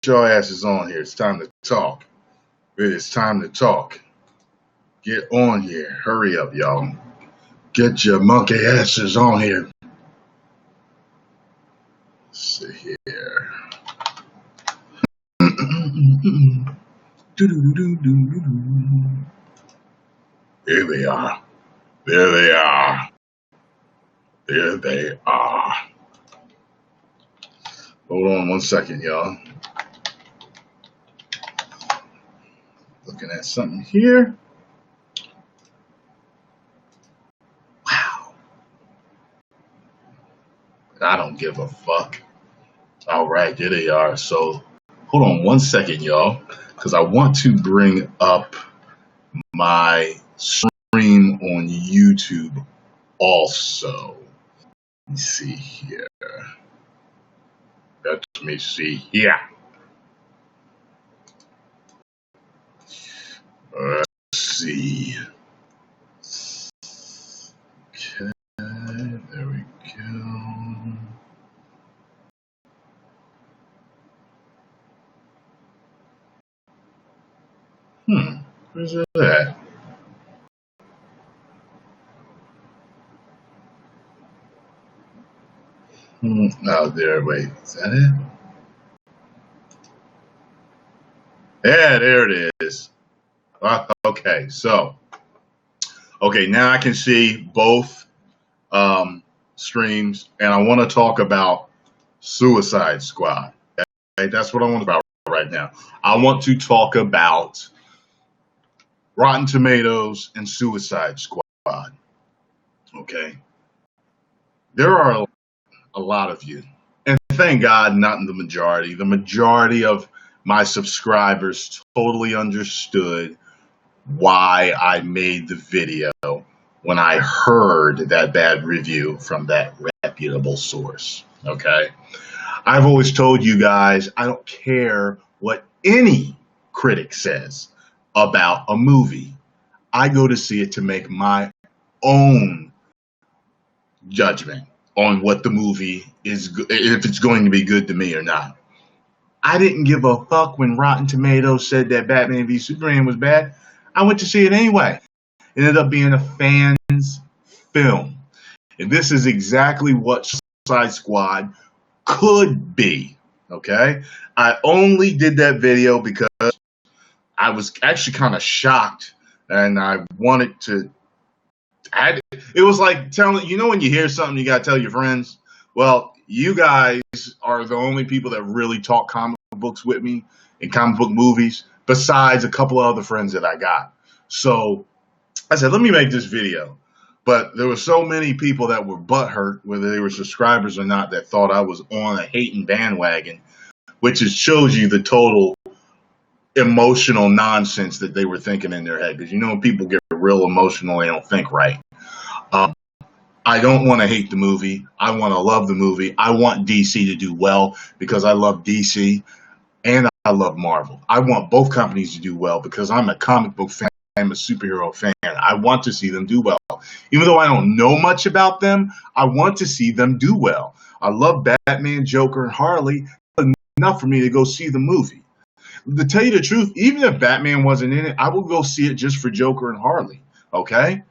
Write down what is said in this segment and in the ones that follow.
your asses on here. It's time to talk. It is time to talk. Get on here. Hurry up, y'all. Get your monkey asses on here. Let's see here. Here they are. There they are. There they are. Hold on 1 second, y'all. Looking at something here. Wow. I don't give a fuck. All right, there they are. So hold on 1 second, y'all, because I want to bring up my stream on YouTube also. Let me see here. Let me see here. Let's see. Okay, there we go. Where's it at? Oh, there. Wait, is that it? Yeah, there it is. Okay, so, now I can see both streams, and I want to talk about Suicide Squad. Okay? That's what I want to talk about right now. I want to talk about Rotten Tomatoes and Suicide Squad. Okay? There are a lot of you, and thank God not the majority. The majority of my subscribers totally understood why I made the video when I heard that bad review from that reputable source. Okay? I've always told you guys, I don't care what any critic says about a movie. I go to see it to make my own judgment on what the movie is, if it's going to be good to me or not. I didn't give a fuck when Rotten Tomatoes said that Batman v Superman was bad. I went to see it anyway. It ended up being a fan's film. And this is exactly what Suicide Squad could be. Okay? I only did that video because I was actually kind of shocked, and I wanted to. It was like telling, when you hear something, you got to tell your friends. Well, you guys are the only people that really talk comic books with me and comic book movies, besides a couple of other friends that I got. So I said, let me make this video. But there were so many people that were butthurt, whether they were subscribers or not, that thought I was on a hating bandwagon, which shows you the total emotional nonsense that they were thinking in their head. Because when people get real emotional, they don't think right. I don't want to hate the movie. I want to love the movie. I want DC to do well because I love DC and I love Marvel. I want both companies to do well because I'm a comic book fan. I'm a superhero fan. I want to see them do well. Even though I don't know much about them, I want to see them do well. I love Batman, Joker, and Harley. Enough for me to go see the movie. To tell you the truth, even if Batman wasn't in it, I would go see it just for Joker and Harley. Okay?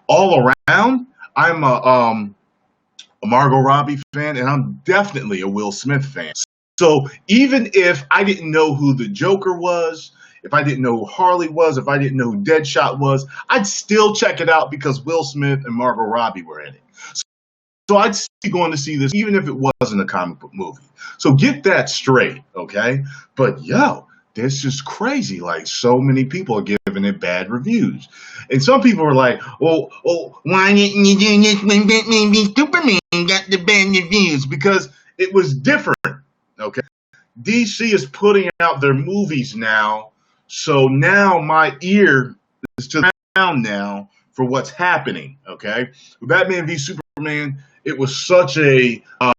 All around, I'm a Margot Robbie fan, and I'm definitely a Will Smith fan. So even if I didn't know who the Joker was, if I didn't know who Harley was, if I didn't know who Deadshot was, I'd still check it out because Will Smith and Margot Robbie were in it. So I'd still going to see this even if it wasn't a comic book movie. So get that straight, okay? But this is crazy. Like, so many people are giving it bad reviews. And some people are like, well, why didn't you do this when Batman v Superman got the bad reviews? Because it was different, okay? DC is putting out their movies now, so now my ear is to the ground now for what's happening, okay? With Batman v Superman, it was such I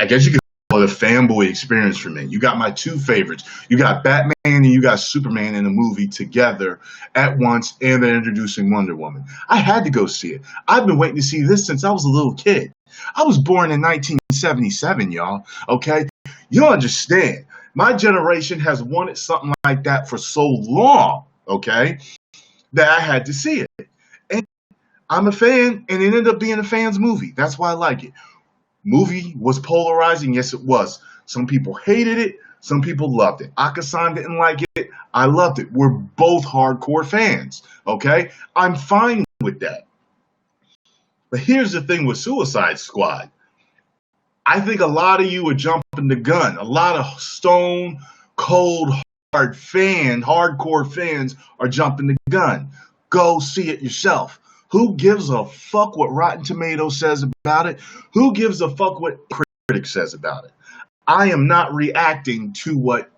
guess you could call it a fanboy experience for me. You got my two favorites. You got Batman and you got Superman in a movie together at once, and they're introducing Wonder Woman. I had to go see it. I've been waiting to see this since I was a little kid. I was born in 1977, y'all, okay? You understand? My generation has wanted something like that for so long, okay, that I had to see it. And I'm a fan, and it ended up being a fan's movie. That's why I like it. Movie was polarizing. Yes, it was. Some people hated it. Some people loved it. Akasan didn't like it. I loved it. We're both hardcore fans, okay? I'm fine with that. But here's the thing with Suicide Squad. I think a lot of you are jumping the gun. A lot of stone cold hardcore fans are jumping the gun. Go see it yourself. Who gives a fuck what Rotten Tomatoes says about it? Who gives a fuck what critic says about it? I am not reacting to what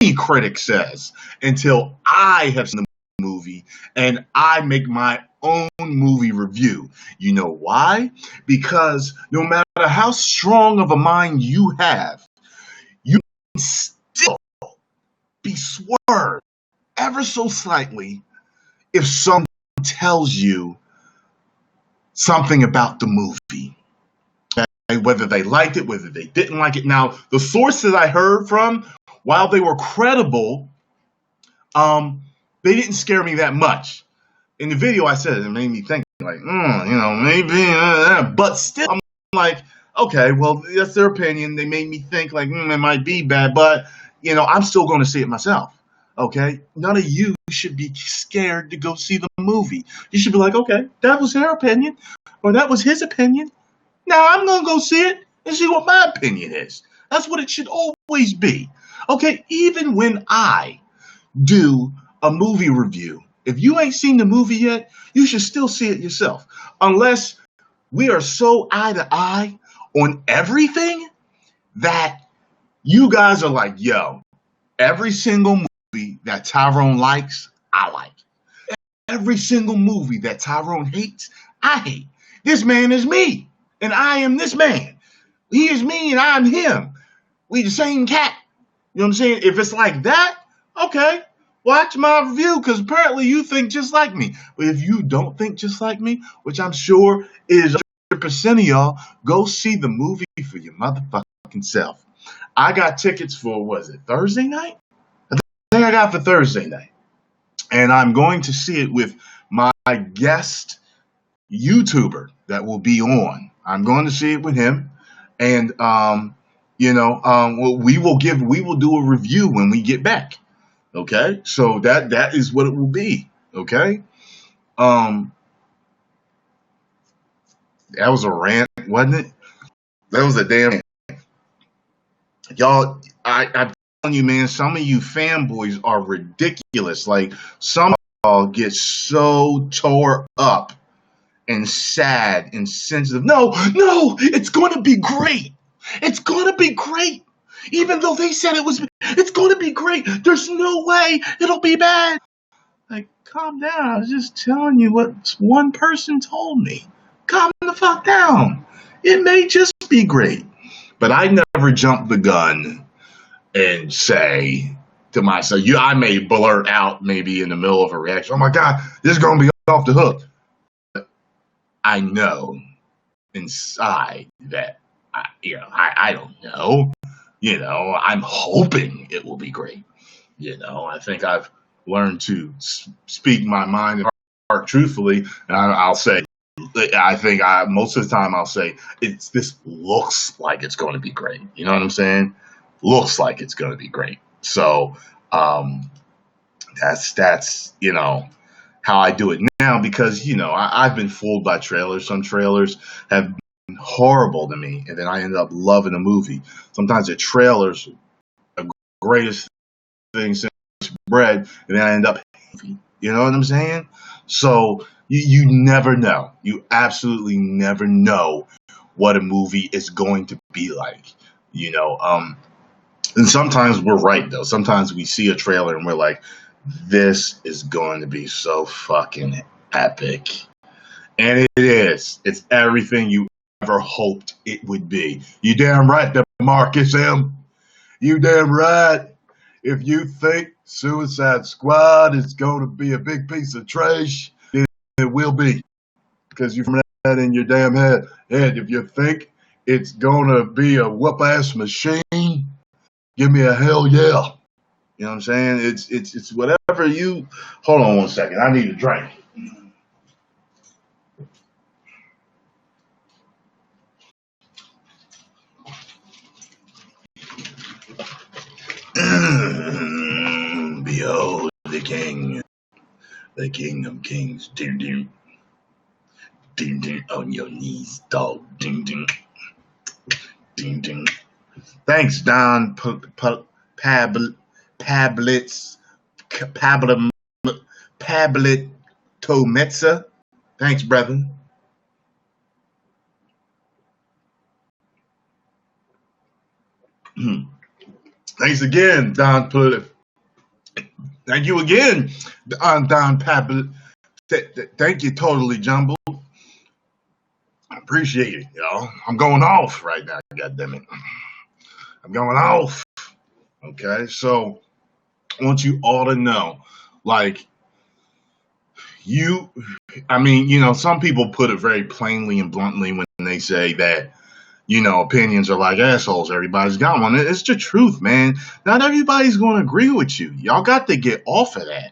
any critic says until I have seen the movie and I make my own movie review. You know why? Because no matter how strong of a mind you have, you can still be swerved ever so slightly if someone tells you something about the movie. Okay? Whether they liked it, whether they didn't like it. Now, the sources I heard from, while they were credible, they didn't scare me that much. In the video, I said it made me think, like, maybe, but still, I'm like, okay, well, that's their opinion. They made me think, like, it might be bad, but, I'm still going to see it myself, okay? None of you should be scared to go see the movie. You should be like, okay, that was their opinion, or that was his opinion. Now I'm going to go see it and see what my opinion is. That's what it should always be, okay? Even when I do a movie review, if you ain't seen the movie yet, you should still see it yourself. Unless we are so eye to eye on everything that you guys are like, yo, every single movie that Tyrone likes, I like. Every single movie that Tyrone hates, I hate. This man is me, and I am this man. He is me, and I'm him. We the same cat. You know what I'm saying? If it's like that, okay. Watch my review, because apparently you think just like me. But if you don't think just like me, which I'm sure is 100% of y'all, go see the movie for your motherfucking self. I got tickets for, was it Thursday night? I think I got for Thursday night. And I'm going to see it with my guest YouTuber that will be on. I'm going to see it with him. And, we will do a review when we get back. Okay, so that is what it will be. Okay, that was a rant, wasn't it? That was a damn rant. Y'all. I'm telling you, man. Some of you fanboys are ridiculous. Like, some of y'all get so tore up and sad and sensitive. No, it's going to be great. It's going to be great. Even though they said it's going to be great. There's no way it'll be bad. Like, calm down. I was just telling you what one person told me. Calm the fuck down. It may just be great. But I never jump the gun and say to myself, I may blurt out maybe in the middle of a reaction, oh my God, this is going to be off the hook. But I know inside that, I don't know. I'm hoping it will be great. I think I've learned to speak my mind and heart truthfully. And I'll say, most of the time I'll say, this looks like it's going to be great. You know what I'm saying? Looks like it's going to be great. So that's how I do it now, because I've been fooled by trailers. Some trailers have horrible to me, and then I end up loving a movie. Sometimes the trailers are the greatest thing since bread, and then I end up hating. You know what I'm saying? So you never know. You absolutely never know what a movie is going to be like. And sometimes we're right, though. Sometimes we see a trailer and we're like, this is going to be so fucking epic. And it is. It's everything you ever hoped it would be. You damn right, Marcus M. You damn right. If you think Suicide Squad is going to be a big piece of trash, it will be. Because you've got that in your damn head. And if you think it's going to be a whoop-ass machine, give me a hell yeah. You know what I'm saying? It's whatever you. Hold on one second. I need a drink. Behold the King of Kings. Ding ding, ding ding on your knees, dog. Ding ding, ding ding. Thanks, Don Pablitz Tometsa. Thanks, brother. Thanks again, Don Pablet. Thank you again, Don Pablet. Thank you, Totally Jumbled. I appreciate it, y'all. I'm going off right now, goddammit. I'm going off. Okay, so I want you all to know, like, some people put it very plainly and bluntly when they say that, opinions are like assholes. Everybody's got one. It's the truth, man. Not everybody's going to agree with you. Y'all got to get off of that.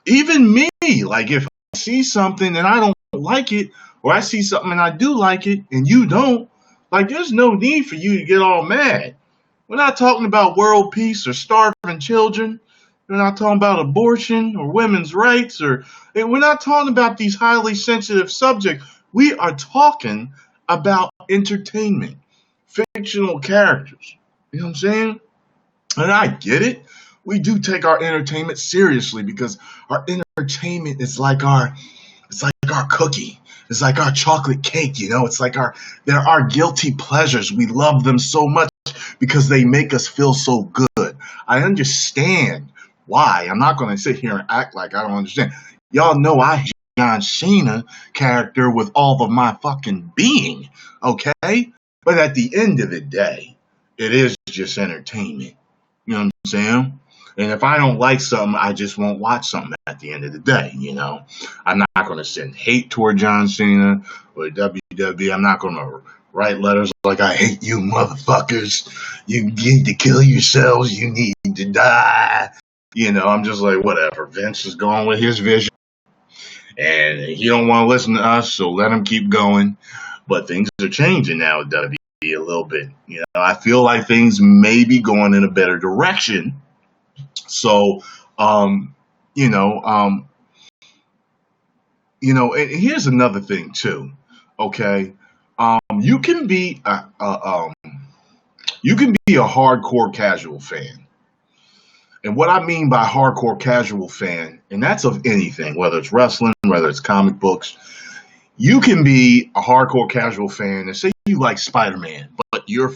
Even me, like, if I see something and I don't like it, or I see something and I do like it and you don't, like, there's no need for you to get all mad. We're not talking about world peace or starving children. We're not talking about abortion or women's rights, we're not talking about these highly sensitive subjects. We are talking about entertainment, fictional characters. You know what I'm saying? And I get it. We do take our entertainment seriously because our entertainment is like our cookie. It's like our chocolate cake, It's like they're our guilty pleasures. We love them so much because they make us feel so good. I understand why. I'm not going to sit here and act like I don't understand. Y'all know I John Cena character with all of my fucking being, okay? But at the end of the day, it is just entertainment. You know what I'm saying? And if I don't like something, I just won't watch something at the end of the day, I'm not going to send hate toward John Cena or WWE. I'm not going to write letters like, I hate you motherfuckers. You need to kill yourselves. You need to die. I'm just like, whatever. Vince is going with his vision. And he don't want to listen to us, so let him keep going. But things are changing now with WWE a little bit. I feel like things may be going in a better direction. So, and here's another thing too. Okay, you can be a hardcore casual fan, and what I mean by hardcore casual fan, and that's of anything, whether it's wrestling, whether it's comic books. You can be a hardcore casual fan and say you like Spider-Man, but your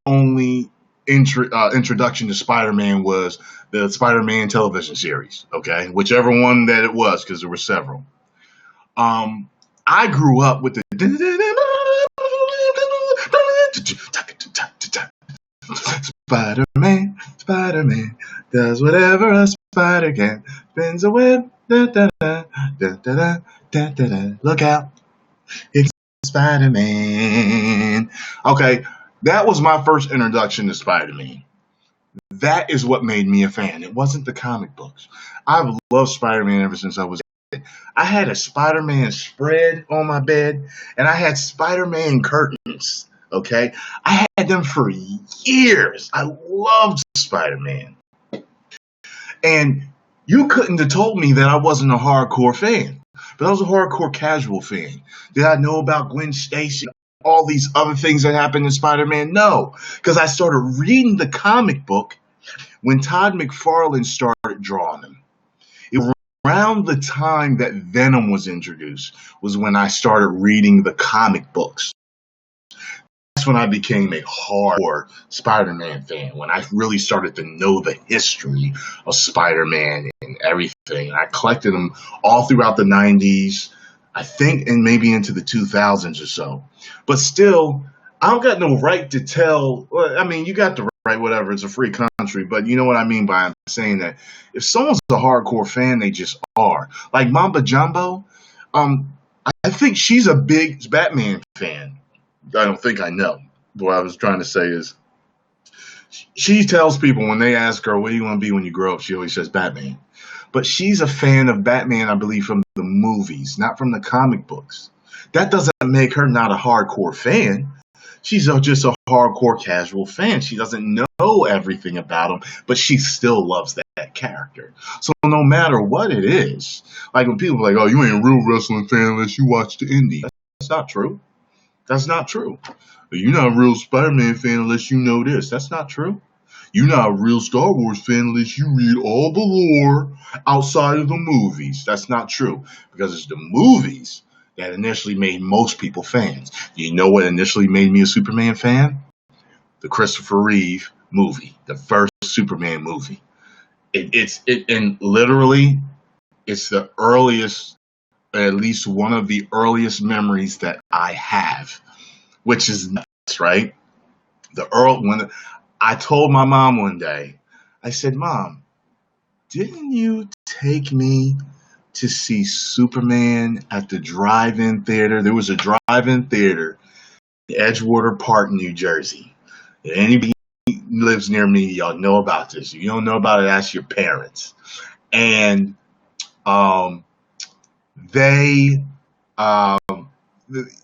only introduction to Spider-Man was the Spider-Man television series, okay? Whichever one that it was, because there were several. I grew up with the Spider-Man does whatever a spider can, spins a web, look out, it's Spider-Man. Okay, that was my first introduction to Spider-Man. That is what made me a fan. It wasn't the comic books. I've loved Spider-Man ever since I was a kid. I had a Spider-Man spread on my bed, and I had Spider-Man curtains, okay? I had them for years. I loved Spider-Man. And you couldn't have told me that I wasn't a hardcore fan. But I was a hardcore casual fan. Did I know about Gwen Stacy? All these other things that happened in Spider-Man? No, because I started reading the comic book when Todd McFarlane started drawing them. It was around the time that Venom was introduced was when I started reading the comic books. That's when I became a hardcore Spider-Man fan, when I really started to know the history of Spider-Man and everything. I collected them all throughout the 90s, I think, and maybe into the 2000s or so. But still, I don't got no right to tell. I mean, you got the right, whatever. It's a free country. But you know what I mean by saying that. If someone's a hardcore fan, they just are. Like Mamba Jumbo, I think she's a big Batman fan. I don't think I know. What I was trying to say is She tells people when they ask her, what do you want to be when you grow up? She always says Batman. But she's a fan of Batman, I believe, from the movies, not from the comic books. That doesn't make her not a hardcore fan. She's just a hardcore casual fan. She doesn't know everything about him, but she still loves that character. So no matter what it is, like when people are like, oh, you ain't a real wrestling fan unless you watch the Indies. That's not true. That's not true. You're not a real Spider-Man fan unless you know this. That's not true. You're not a real Star Wars fan unless you read all the lore outside of the movies. That's not true, because it's the movies that initially made most people fans. You know what initially made me a Superman fan? The Christopher Reeve movie, the first Superman movie. And literally, it's the earliest, at least one of the earliest memories that I have, which is nuts, right? When I told my mom one day, I said, Mom, didn't you take me to see Superman at the drive-in theater? There was a drive-in theater in Edgewater Park, New Jersey. If anybody lives near me, y'all know about this. If you don't know about it, ask your parents. And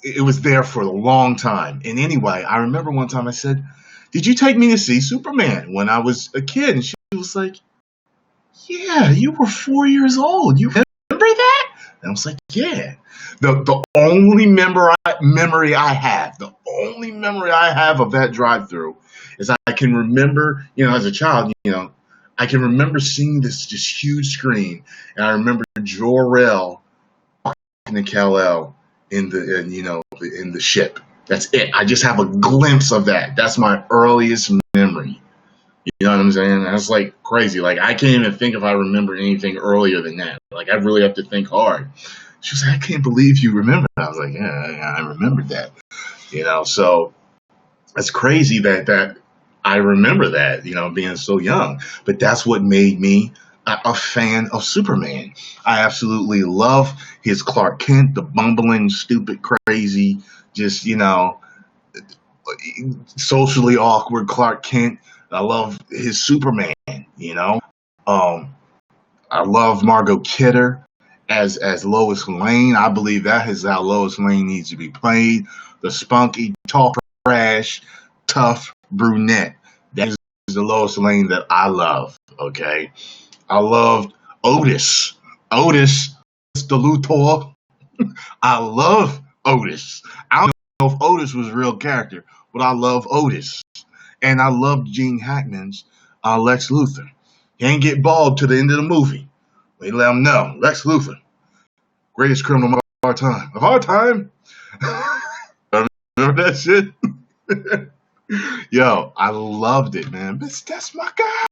it was there for a long time. And anyway, I remember one time I said, did you take me to see Superman when I was a kid? And she was like, yeah, you were 4 years old. You remember that? And I was like, yeah. The only memory I have of that drive-through is I can remember, as a child, I can remember seeing this huge screen, and I remember Jor-El walking to Kal-El in the ship. That's it. I just have a glimpse of that. That's my earliest memory. You know what I'm saying? That's like crazy. Like, I can't even think if I remember anything earlier than that. Like, I really have to think hard. She was like, I can't believe you remember that. I was like, yeah, I remembered that. So it's crazy that I remember that, being so young. But that's what made me a fan of Superman. I absolutely love his Clark Kent, the bumbling, stupid, crazy, just, socially awkward Clark Kent. I love his Superman, I love Margot Kidder as Lois Lane. I believe that is how Lois Lane needs to be played. The spunky, talk trash, tough brunette. That is the Lois Lane that I love, okay? I loved Otis. Otis, the Luthor. I love Otis. I don't know if Otis was a real character, but I love Otis. And I love Gene Hackman's Lex Luthor. He ain't get bald to the end of the movie. They let him know. Lex Luthor, greatest criminal of our time. Of our time? Remember that shit? Yo, I loved it, man. That's my guy.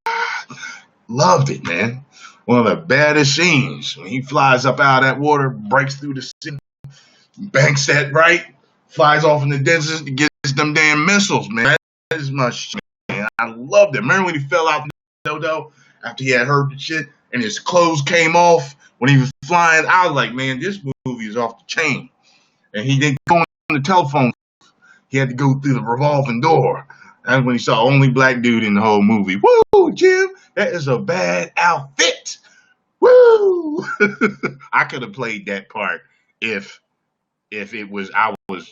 Loved it, man. One of the baddest scenes when he flies up out of that water, breaks through the city, banks that right, flies off in the distance to get them damn missiles, man. That is my shit, man. I loved it. Remember when he fell out the dodo after he had heard the shit and his clothes came off when he was flying? I was like, man, this movie is off the chain. And he didn't go on the telephone. He had to go through the revolving door. That's when he saw only black dude in the whole movie. Woo, Jim, that is a bad outfit. Woo! I could have played that part if I was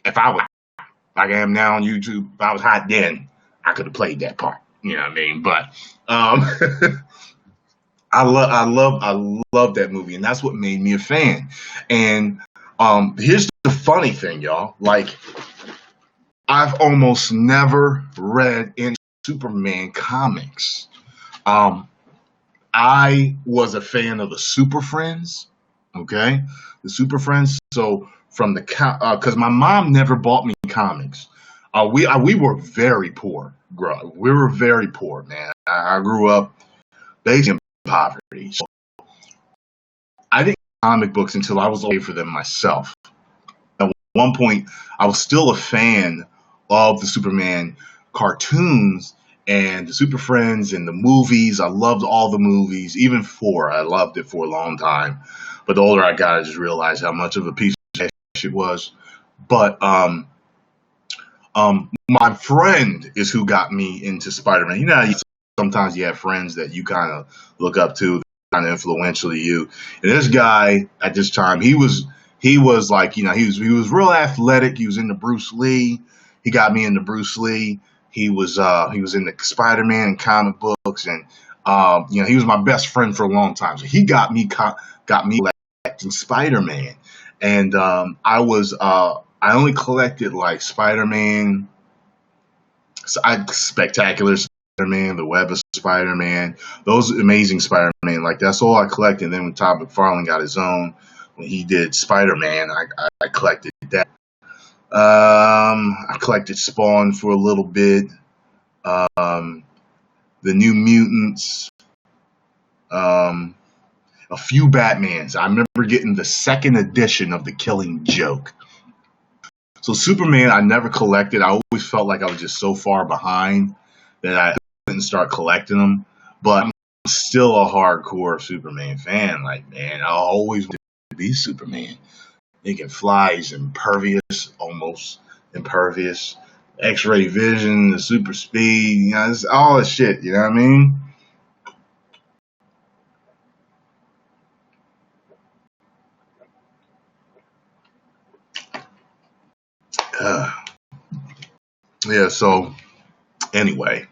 like I am now on YouTube. If I was hot then, I could have played that part. You know what I mean? But I love that movie, and that's what made me a fan. And here's the funny thing, y'all. Like, I've almost never read any Superman comics. I was a fan of the Super Friends, okay? The Super Friends. So from the because my mom never bought me comics. We were very poor. We were very poor, man. I grew up basically in poverty. So I didn't get comic books until I was old for them myself. At one point, I was still a fan of the Superman cartoons and the Super Friends and the movies. I loved all the movies, even 4. I loved it for a long time. But the older I got, I just realized how much of a piece of shit it was. But My friend is who got me into Spider-Man. You know, sometimes you have friends that you kind of look up to, kind of influential to you. And this guy at this time, he was like, you know, he was real athletic. He was into Bruce Lee. He got me into Bruce Lee. He was into Spider-Man and comic books, and you know, he was my best friend for a long time. So he got me collecting Spider-Man, and I only collected like Spider-Man, Spectacular Spider-Man, the Web of Spider-Man, those Amazing Spider-Man. Like that's all I collected. And then when Todd McFarlane got his own, when he did Spider-Man, I collected that. I collected Spawn for a little bit. The New Mutants. A few Batmans. I remember getting the second edition of The Killing Joke. So Superman, I never collected. I always felt like I was just so far behind that I didn't start collecting them. But I'm still a hardcore Superman fan. Like, man, I always wanted to be Superman. He can fly. He's impervious, almost impervious. X-ray vision, the super speed, you know, it's all this shit. You know what I mean? Yeah, so anyway,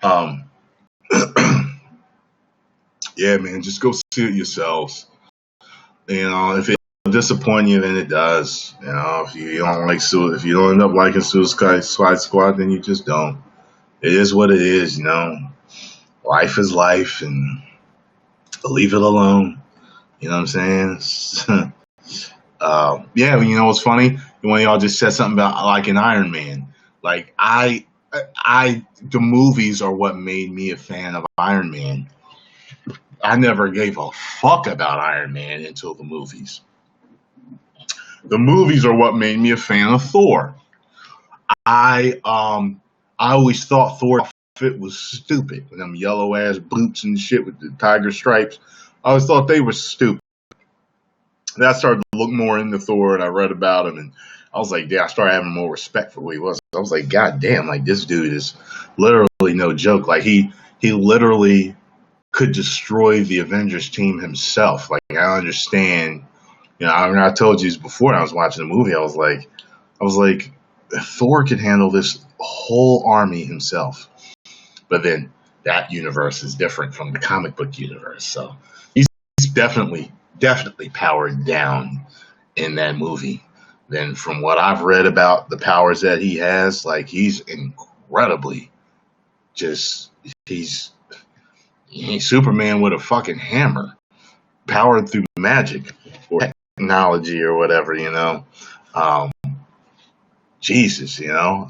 um, yeah, man, just go see it yourselves. You know, if it disappoints you, then it does. You know, if you don't like if you don't end up liking Suicide Squad, then you just don't. It is what it is. You know, life is life, and leave it alone. You know what I'm saying? Yeah, you know what's funny? When y'all just said something about like an Iron Man. Like the movies are what made me a fan of Iron Man. I never gave a fuck about Iron Man until the movies. The movies are what made me a fan of Thor. I always thought Thor outfit was stupid. With them yellow ass boots and shit with the tiger stripes. I always thought they were stupid. Then I started to look more into Thor, and I read about him, and I was like, yeah, I started having more respect for who he was. I was like, God damn, like this dude is literally no joke. Like he literally could destroy the Avengers team himself. Like I understand, you know, I mean, I told you this before I was watching the movie. I was like, Thor could handle this whole army himself. But then that universe is different from the comic book universe. So he's definitely powered down in that movie. Then from what I've read about the powers that he has, like he's incredibly just he's Superman with a fucking hammer, powered through magic or technology or whatever, you know. Jesus, you know.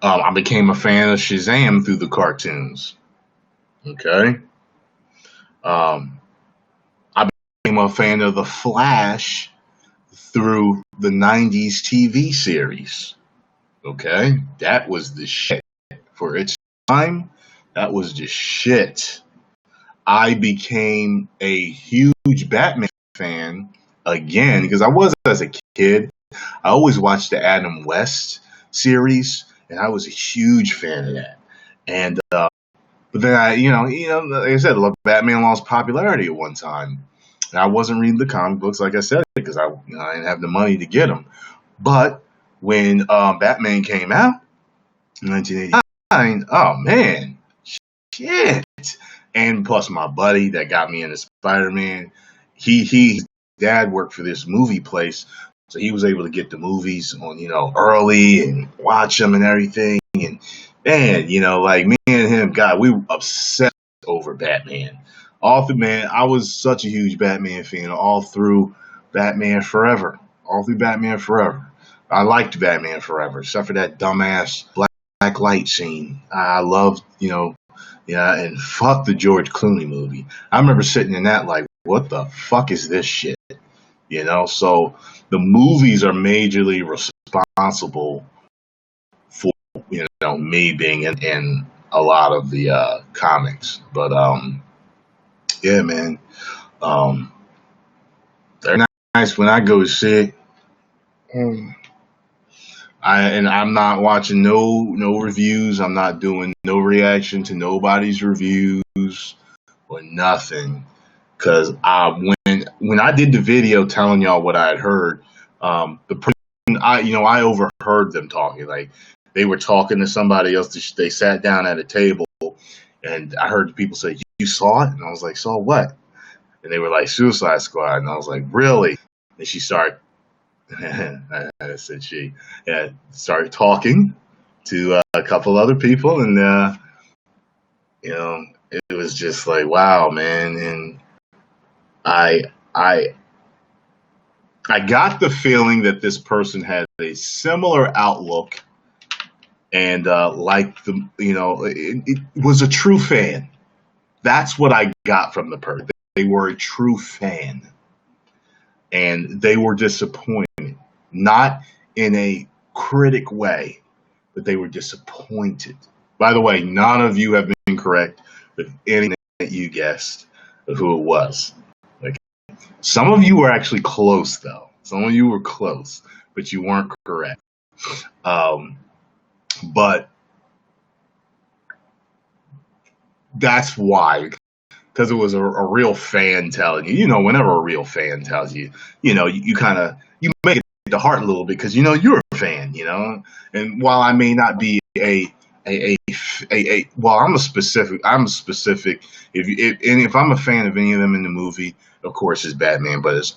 I became a fan of Shazam through the cartoons. Okay. I became a fan of the Flash through the 90s TV series. Okay. That was the shit for its time. That was just shit. I became a huge Batman fan again because I was as a kid. I always watched the Adam West series, and I was a huge fan of that. And but then like I said, Batman lost popularity at one time, and I wasn't reading the comic books like I said because I didn't have the money to get them. But when Batman came out in 1989, oh man, shit! And plus, my buddy that got me into Spider-Man, his dad worked for this movie place, so he was able to get the movies on, early and watch them and everything. And man, like me and him, God, we were obsessed over Batman. All through, man, I was such a huge Batman fan all through Batman Forever. All through Batman Forever. I liked Batman Forever, except for that dumbass black light scene. I loved, yeah, and fuck the George Clooney movie. I remember sitting in that like, what the fuck is this shit? So the movies are majorly responsible for, me being in a lot of the comics. But yeah, man. They're nice when I go to see it. Mm. I'm not watching no reviews. I'm not doing no reaction to nobody's reviews or nothing. Cause when I did the video telling y'all what I had heard, the person I overheard them talking. Like they were talking to somebody else. They sat down at a table, and I heard the people say, "You saw it?" And I was like, "Saw what?" And they were like, "Suicide Squad." And I was like, "Really?" And she started. I said she started talking to a couple other people, and it was just like, wow, man. And I I I got the feeling that this person had a similar outlook, and like it was a true fan. That's what I got from the person. They were a true fan, and they were disappointed, not in a critic way, but they were disappointed. By the way, none of you have been correct with anything that you guessed of who it was. Like some of you were actually close, though. Some of you were close, but you weren't correct. But that's why, because it was a real fan telling you. Whenever a real fan tells you, you kind of you make it the heart a little bit because you're a fan. And while I may not be well, I'm specific. If I'm a fan of any of them in the movie, of course it's Batman, but it's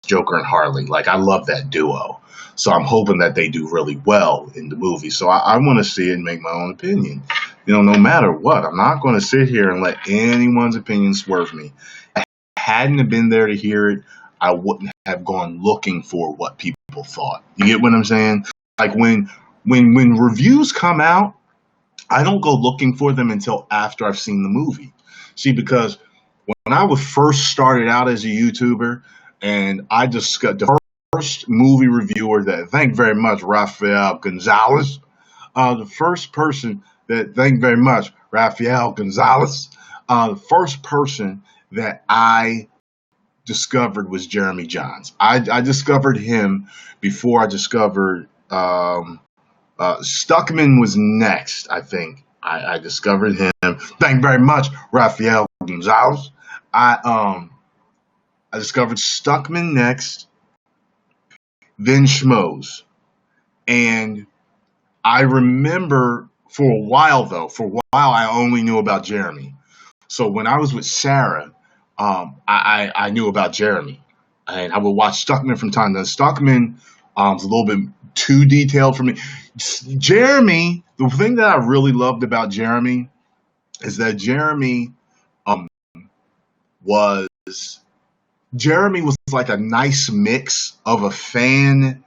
Joker and Harley. Like I love that duo, so I'm hoping that they do really well in the movie. So I want to see it and make my own opinion. No matter what, I'm not going to sit here and let anyone's opinion swerve me. If I hadn't have been there to hear it, I wouldn't have gone looking for what people thought. You get what I'm saying? Like when reviews come out, I don't go looking for them until after I've seen the movie. See, because when I was first started out as a YouTuber, and I discussed the first movie reviewer that, thank very much, Rafael Gonzalez, the first person that, thank very much, Rafael Gonzalez, the first person that I discovered was Jeremy Johns. I discovered him before I discovered Stuckman was next, I think. I discovered him. Thank you very much, Rafael Gonzalez. I discovered Stuckman next, then Schmoes. And I remember for a while I only knew about Jeremy. So when I was with Sarah, I knew about Jeremy. And I would watch Stuckman from time to time. Stuckman was a little bit too detailed for me. Jeremy, the thing that I really loved about Jeremy is that Jeremy was like a nice mix of a fan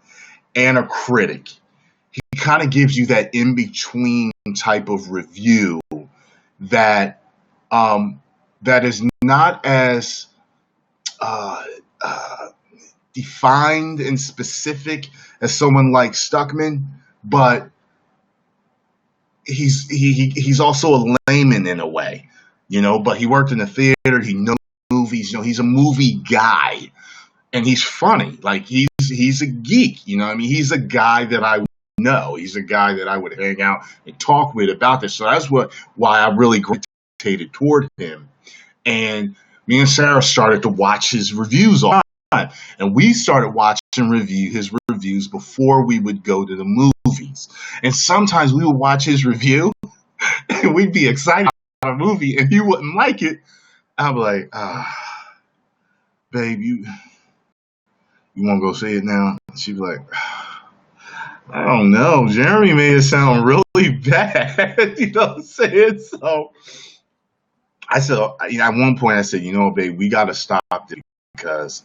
and a critic. He kind of gives you that in between type of review that is not as defined and specific as someone like Stuckman, but he's also a layman in a way, but he worked in the theater, he knows movies, he's a movie guy, and he's funny. Like he's a geek, he's a guy that I know. He's a guy that I would hang out and talk with about this. So that's why I really gravitated toward him. And me and Sarah started to watch his reviews all the time. And we started watching his reviews before we would go to the movies. And sometimes we would watch his review and we'd be excited about a movie and he wouldn't like it. I'd be like, babe, you want to go see it now? She'd be like, I don't know. Jeremy made it sound really bad. You know what I'm saying? So I said, at one point I said, babe, we got to stop this, because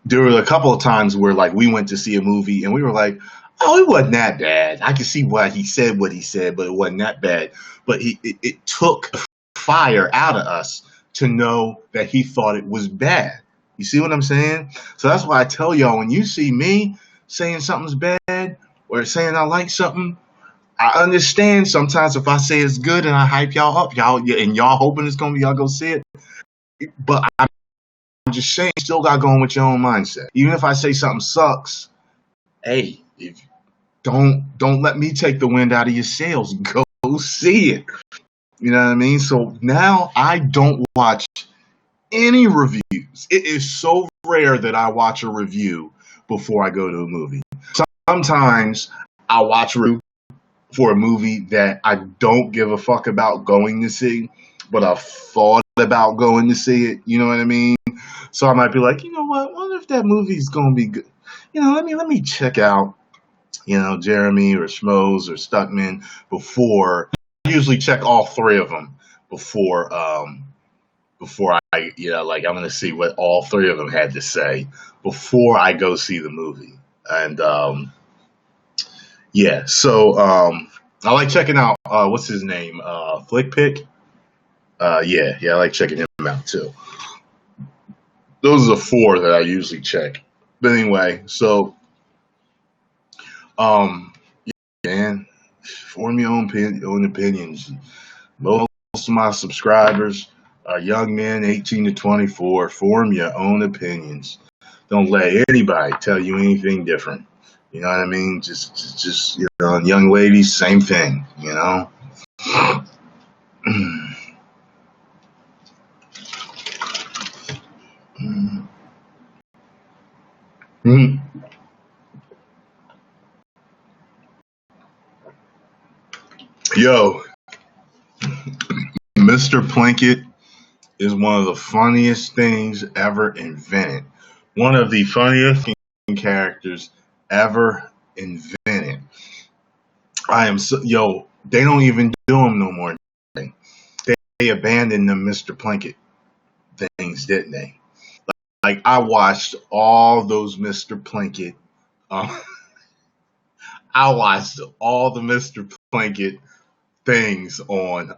there were a couple of times where like we went to see a movie and we were like, oh, it wasn't that bad. I could see why he said what he said, but it wasn't that bad. But it took fire out of us to know that he thought it was bad. You see what I'm saying? So that's why I tell y'all, when you see me saying something's bad or saying I like something, I understand sometimes if I say it's good and I hype y'all up, and y'all hoping it's gonna be y'all go see it. But I'm just saying, you still got going with your own mindset. Even if I say something sucks, hey, if don't let me take the wind out of your sails. Go see it. You know what I mean? So now I don't watch any reviews. It is so rare that I watch a review before I go to a movie. Sometimes I watch a review for a movie that I don't give a fuck about going to see, but I've thought about going to see it. You know what I mean? So I might be like, you know what? What if that movie's gonna be good? You know, let me check out, Jeremy or Schmoes or Stuckman before. I usually check all three of them before I, like I'm gonna see what all three of them had to say before I go see the movie. And yeah, so I like checking out what's his name, Flick Pick. Yeah, I like checking him out too. Those are the four that I usually check. But anyway, so um, yeah, man, form your own opinions. Most of my subscribers are young men, 18 to 24. Form your own opinions. Don't let anybody tell you anything different. You know what I mean? Just and young ladies, same thing. Yo, Mr. Plinkett is one of the funniest things ever invented. One of the funniest characters ever invented. I am so yo. They don't even do them no more. They abandoned the Mr. Plinkett things, didn't they? Like I watched all those Mr. Plinkett. Um, I watched all the Mr. Plinkett things on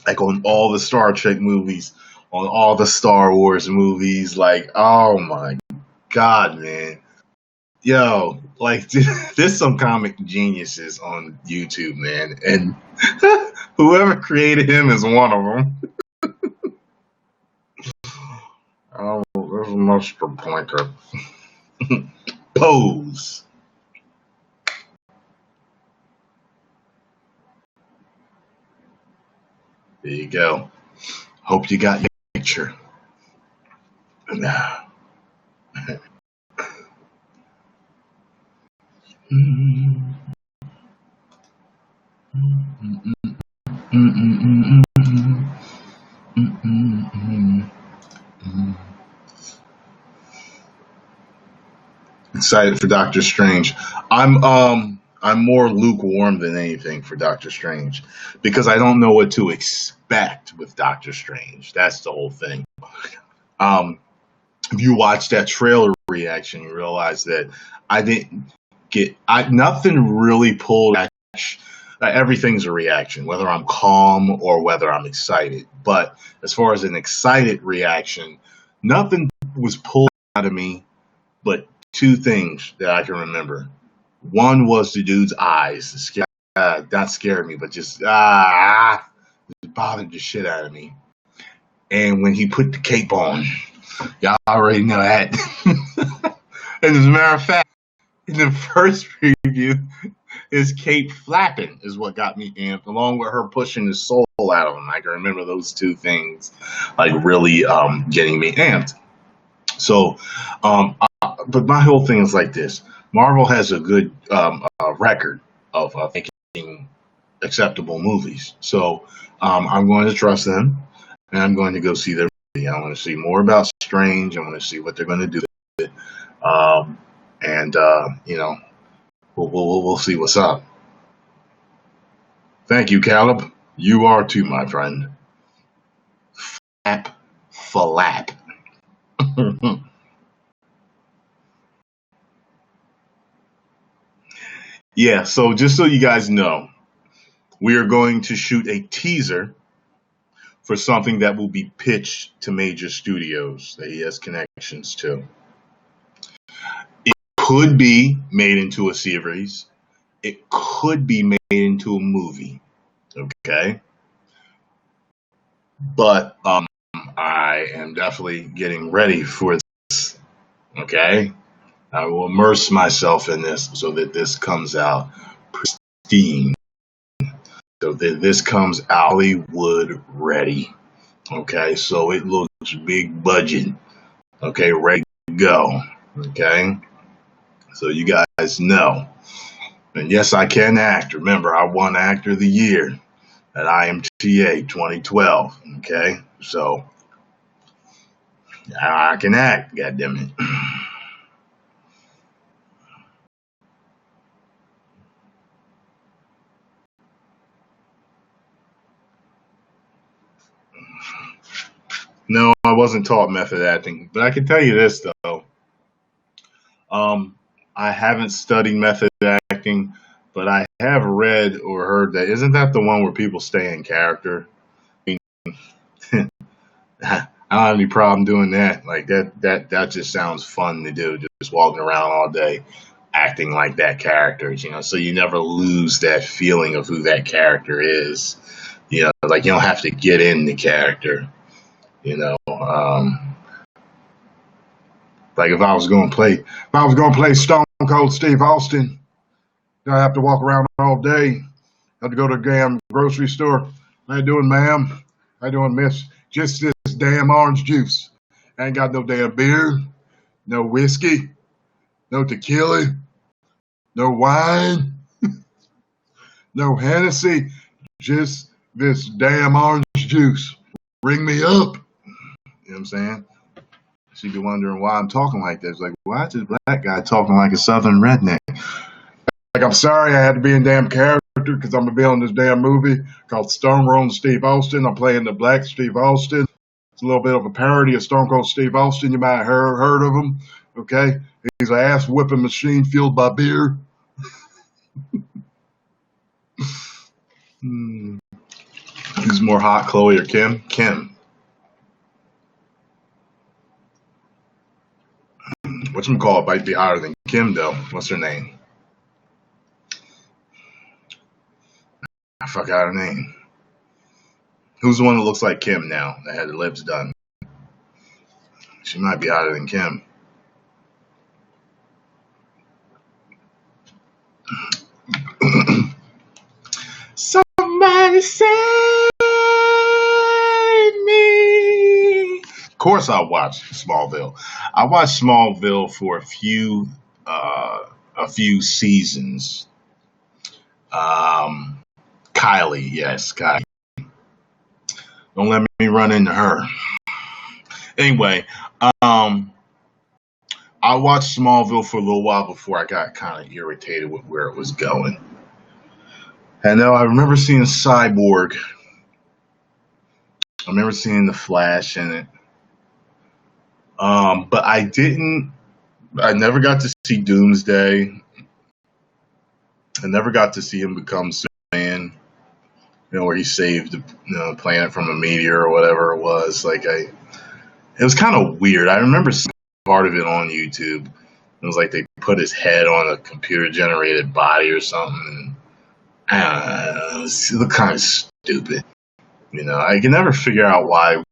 like on all the Star Trek movies, on all the Star Wars movies. Like, oh my god, man. Yo, like there's some comic geniuses on YouTube, man, and whoever created him is one of them. Oh, there's Mr. Plinkett. Pose. There you go. Hope you got your picture. Nah. Excited for Doctor Strange. I'm more lukewarm than anything for Doctor Strange because I don't know what to expect with Doctor Strange. That's the whole thing. Um, if you watch that trailer reaction, you realize that I didn't nothing really pulled. Everything's a reaction, whether I'm calm or whether I'm excited. But as far as an excited reaction, nothing was pulled out of me but two things that I can remember. One was the dude's eyes. That scared me, but just it bothered the shit out of me. And when he put the cape on, y'all already know that. And as a matter of fact, in the first preview, his cape flapping is what got me amped, along with her pushing his soul out of him. I can remember those two things, like really getting me amped. So, but my whole thing is like this: Marvel has a good record of making acceptable movies. So, I'm going to trust them, and I'm going to go see their movie. I want to see more about Strange. I want to see what they're going to do with it. And we'll see what's up. Thank you, Caleb. You are too, my friend. Flap, flap. Yeah, so just so you guys know, we are going to shoot a teaser for something that will be pitched to major studios that he has connections to. It could be made into a series. It could be made into a movie. Okay? But I am definitely getting ready for this. Okay? I will immerse myself in this so that this comes out pristine. So that this comes out Hollywood ready. Okay, so it looks big budget. Okay, ready to go. Okay, so you guys know. And yes, I can act. Remember, I won Actor of the Year at IMTA 2012. Okay, so I can act. Goddammit. No, I wasn't taught method acting, but I can tell you this though. I haven't studied method acting, but I have read or heard that isn't that the one where people stay in character? I don't have any problem doing that. Like that just sounds fun to do. Just walking around all day, acting like that character. So you never lose that feeling of who that character is. Like you don't have to get in the character. Like if I was going to play Stone Cold Steve Austin, I have to walk around all day. I have to go to the damn grocery store. How you doing, ma'am? How you doing, miss? Just this damn orange juice. I ain't got no damn beer, no whiskey, no tequila, no wine, no Hennessy. Just this damn orange juice. Ring me up. You know what I'm saying? She'd be wondering why I'm talking like this. Like, why is this black guy talking like a southern redneck? Like, I'm sorry I had to be in damn character because I'm going to be on this damn movie called Stone Cold Steve Austin. I'm playing the black Steve Austin. It's a little bit of a parody of Stone Cold Steve Austin. You might have heard of him. Okay? He's an ass-whipping machine fueled by beer. Who's more hot, Chloe or Kim? Kim. Whatchamacallit might be hotter than Kim, though. What's her name? I forgot her name. Who's the one that looks like Kim now that had her lips done? She might be hotter than Kim. Somebody save me. Of course I watched Smallville. I watched Smallville for a few seasons. Kylie, yes, Kylie. Don't let me run into her. Anyway, I watched Smallville for a little while before I got kind of irritated with where it was going. And I remember seeing Cyborg. I remember seeing the Flash in it. But I never got to see Doomsday. I never got to see him become Superman. Where he saved the planet from a meteor or whatever it was. It was kind of weird. I remember seeing part of it on YouTube. It was like they put his head on a computer-generated body or something. It looked kind of stupid. I can never figure out why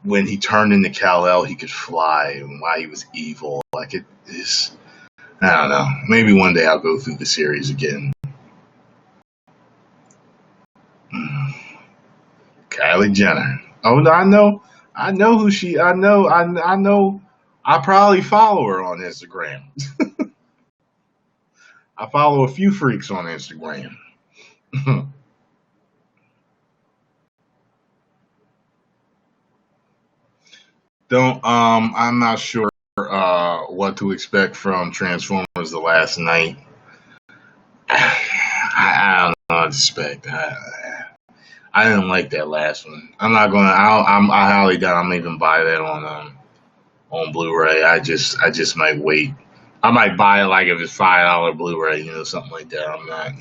when he turned into Kal-El he could fly and why he was evil. I don't know. Maybe one day I'll go through the series again. Kylie Jenner. Oh, I know who she. I know. I probably follow her on Instagram. I follow a few freaks on Instagram. I'm not sure what to expect from Transformers: The Last Night. I don't know what to expect. I didn't like that last one. I'm not gonna. I highly doubt I'm even buy that on Blu-ray. I just might wait. I might buy it like if it's $5 Blu-ray, something like that. I'm not,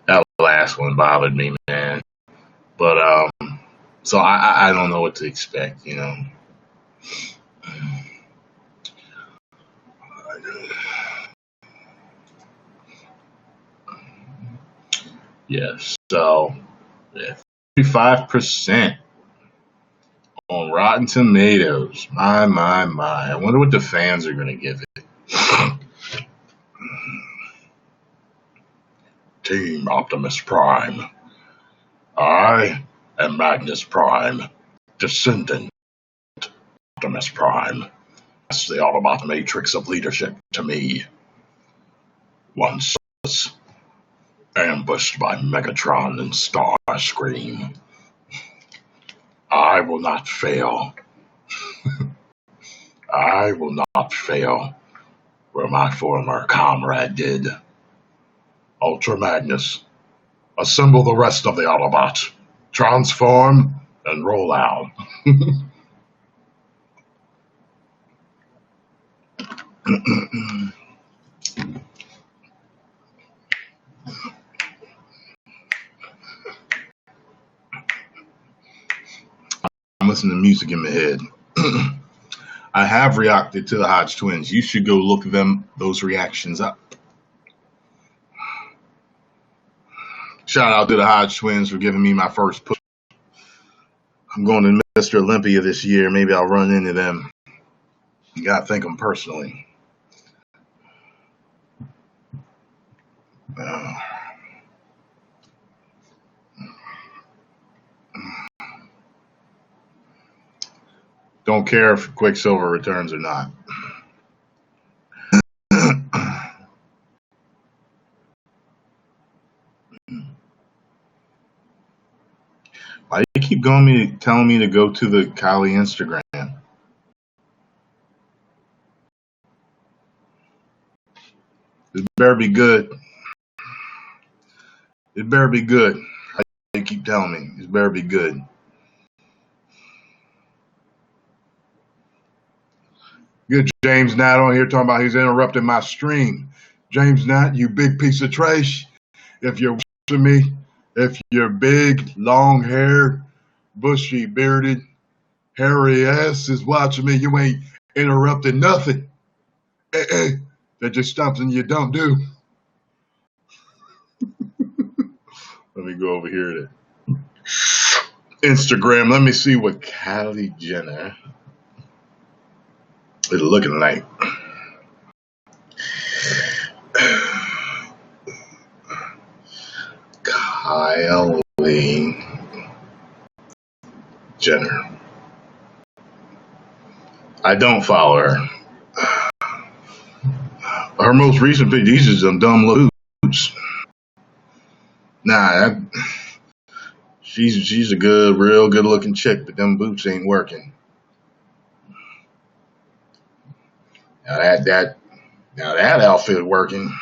That last one bothered me, man. But so I don't know what to expect, Yes. So, yeah, 35% On Rotten Tomatoes. My. I wonder what the fans are going to give it. Team Optimus Prime. I am Magnus Prime, descendant of Optimus Prime. That's the Autobot matrix of leadership to me. Once ambushed by Megatron and Starscream. I will not fail. I will not fail where my former comrade did. Ultra Magnus, assemble the rest of the Autobots. Transform and roll out. I'm listening to music in my head. I have reacted to the Hodge twins. You should go look those reactions up. Shout out to the Hodge twins for giving me my first push. I'm going to Mr. Olympia this year. Maybe I'll run into them. You gotta thank them personally. Don't care if Quicksilver returns or not. Why do you keep telling me to go to the Kylie Instagram? It better be good. It better be good. You keep telling me. It better be good. Good James Nat on here talking about he's interrupting my stream. James Nat, you big piece of trash. If you're watching me, if you're big, long-haired, bushy, bearded, hairy ass is watching me, you ain't interrupting nothing. That's just something you don't do. Let me go over here to Instagram. Let me see what Kylie Jenner is looking like. Kylie Jenner. I don't follow her. Her most recent picture, these are some dumb little boots. Nah, she's a real good looking chick, but them boots ain't working. Now that outfit working.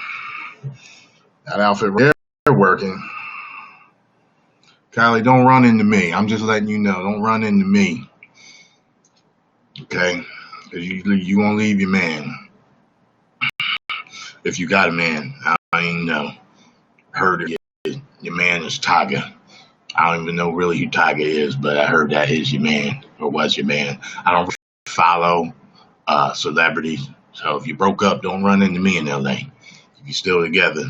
That outfit working. Kylie, don't run into me. I'm just letting you know. Don't run into me. Okay? Because you won't leave your man. If you got a man, I don't even know. Heard your man is Tiger. I don't even know really who Tiger is, but I heard that is your man or was your man. I don't follow celebrities. So if you broke up, don't run into me in LA. If you're still together,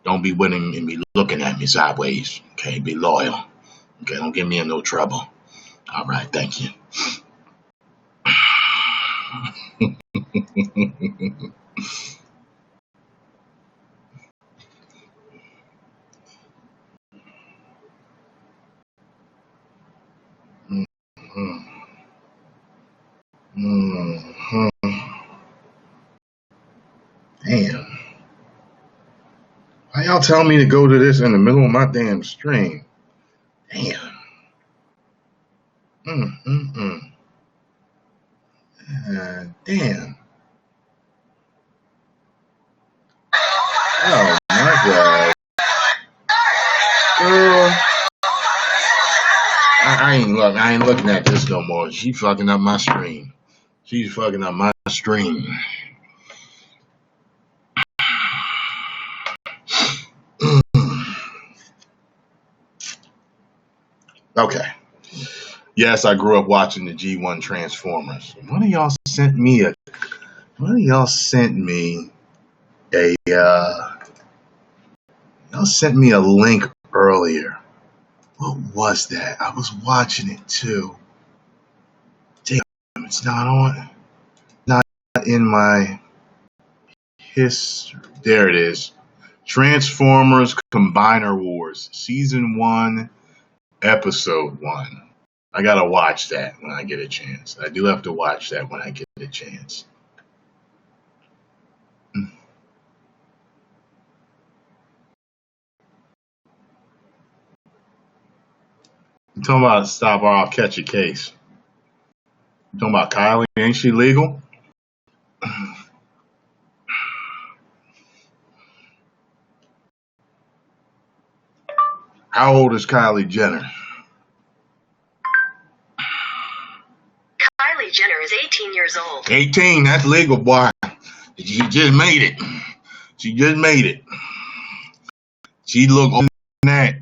don't be winning and be looking at me sideways. Okay, be loyal. Okay, don't get me in no trouble. All right, thank you. Damn. Why y'all telling me to go to this in the middle of my damn stream? Damn. Damn. Oh my God. Girl. I ain't looking at this no more. She fucking up my stream. She's fucking up my stream. Okay. Yes, I grew up watching the G1 Transformers. One of y'all sent me a link earlier. What was that? I was watching it too. It's not on. Not in my history. There it is. Transformers Combiner Wars, Season 1, Episode 1. I gotta watch that when I get a chance. I do have to watch that when I get a chance. You talking about stop or I'll catch a case. You talking about Kylie? Ain't she legal? How old is Kylie Jenner? Kylie Jenner is 18 years old. 18, that's legal, boy. She just made it. She just made it. She look older than that.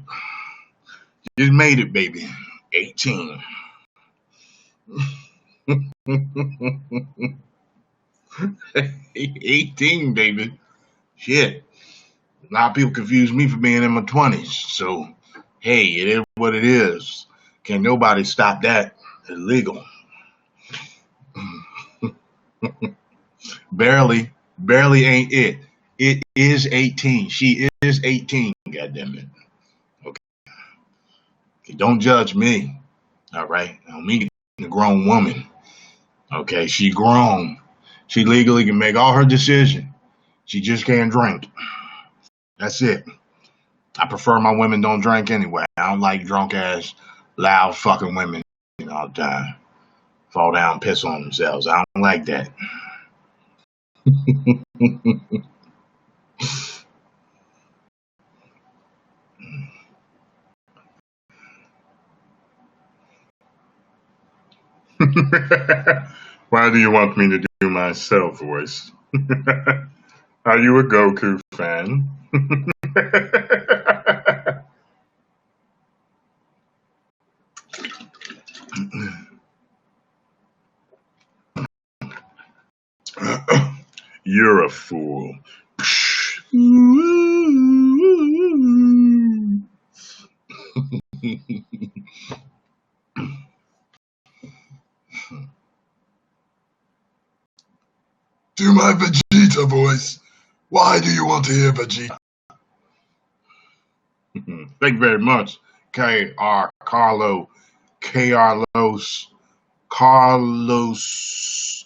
She just made it, baby. 18. 18, baby. Shit. A lot of people confuse me for being in my 20s. So, hey, it is what it is. Can't nobody stop that. It's legal. Barely ain't it. It is 18. She is 18, goddammit. Okay. Don't judge me. All right. I don't mean a grown woman. Okay, she grown. She legally can make all her decisions. She just can't drink. That's it. I prefer my women don't drink anyway. I don't like drunk ass, loud fucking women all the time. Fall down, piss on themselves. I don't like that. Why do you want me to do my self voice? Are you a Goku fan? You're a fool. Do my Vegeta voice. Why do you want to hear Vegeta? Thank you very much, Carlos, Carlosi,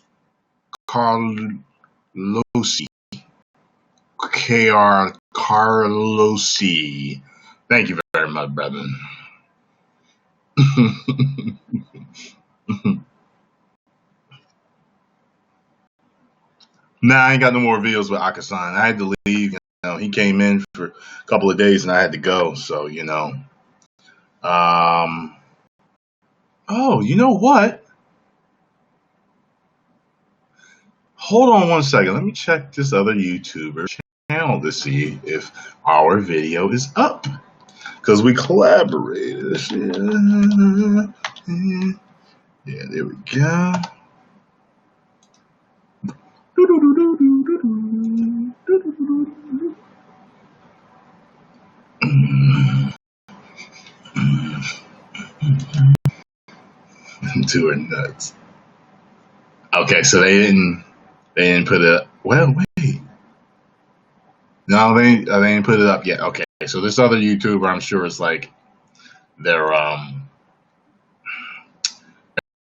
Carlosi. Thank you very much, brother. Nah, I ain't got no more videos with Akasan. I had to leave. He came in for a couple of days and I had to go. So, Oh, you know what? Hold on one second. Let me check this other YouTuber channel to see if our video is up. Because we collaborated. Yeah, there we go. Two are nuts. Okay, so they didn't put it up. Well, wait. No, they ain't put it up yet. Okay, so this other YouTuber, I'm sure is like they're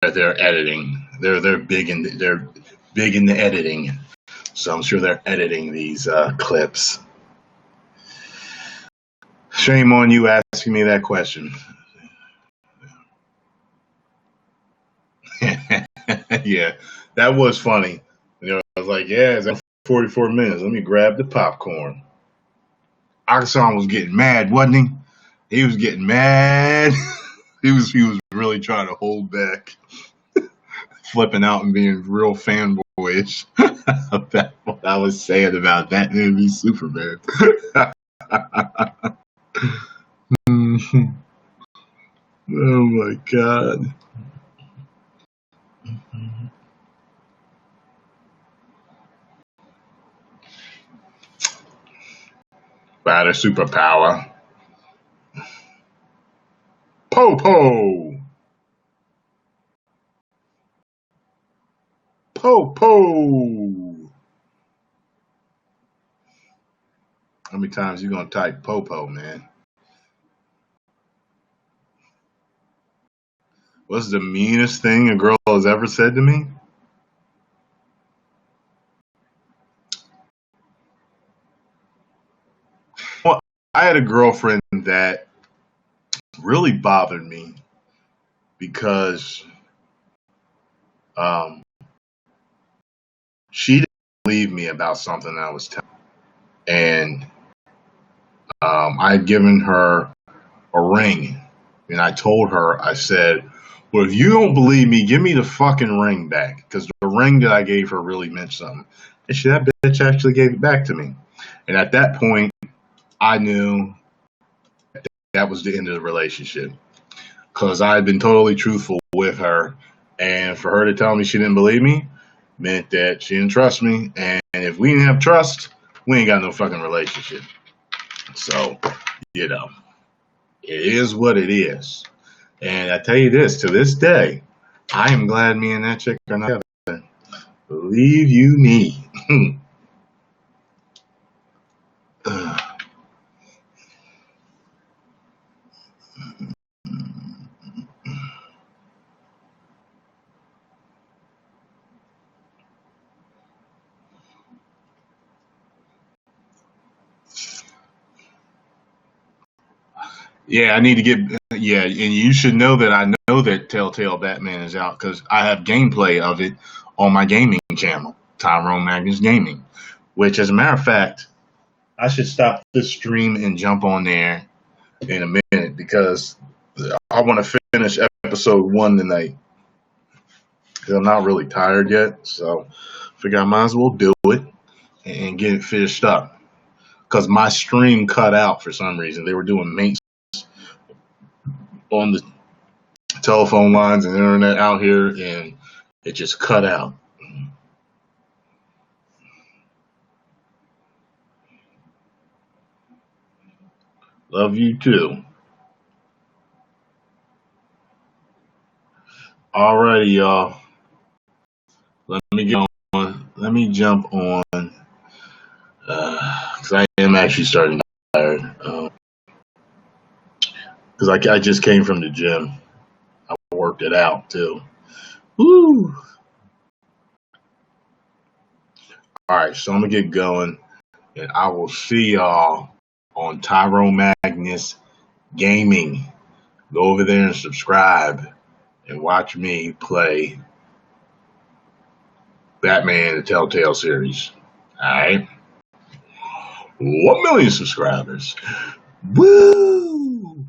editing. They're big in the editing. So I'm sure they're editing these clips. Shame on you asking me that question. Yeah, that was funny. I was like, yeah, it's at 44 minutes. Let me grab the popcorn. Akasan was getting mad, wasn't he? He was getting mad. he was really trying to hold back, flipping out and being real fanboyish about what I was saying about that movie, Superman. Oh my God. About a superpower. Po-po! Po-po. How many times you gonna type po-po, man? What's the meanest thing a girl has ever said to me? Well, I had a girlfriend that really bothered me because um, she didn't believe me about something I was telling her. And I had given her a ring. And I told her, I said, well, if you don't believe me, give me the fucking ring back. Because the ring that I gave her really meant something. And that bitch actually gave it back to me. And at that point, I knew that was the end of the relationship. Because I had been totally truthful with her. And for her to tell me she didn't believe me meant that she didn't trust me. And if we didn't have trust, we ain't got no fucking relationship. So, you know, it is what it is. And I tell you this, to this day, I am glad me and that chick are not together. Believe you me. Yeah, I need to get. Yeah, and you should know that I know that Telltale Batman is out because I have gameplay of it on my gaming channel, Tyrone Magnus Gaming. Which, as a matter of fact, I should stop this stream and jump on there in a minute because I want to finish episode 1 tonight. Because I'm not really tired yet, so I figure I might as well do it and get it finished up. Because my stream cut out for some reason. They were doing maintenance on the telephone lines and internet out here, and it just cut out. Love you too. Alrighty, y'all. Let me get on. Let me jump on because I am actually starting to get tired. Because I just came from the gym. I worked it out too. Woo! All right, so I'm gonna get going, and I will see y'all on Tyrone Magnus Gaming. Go over there and subscribe and watch me play Batman the Telltale series. Alright? 1 million subscribers. Woo!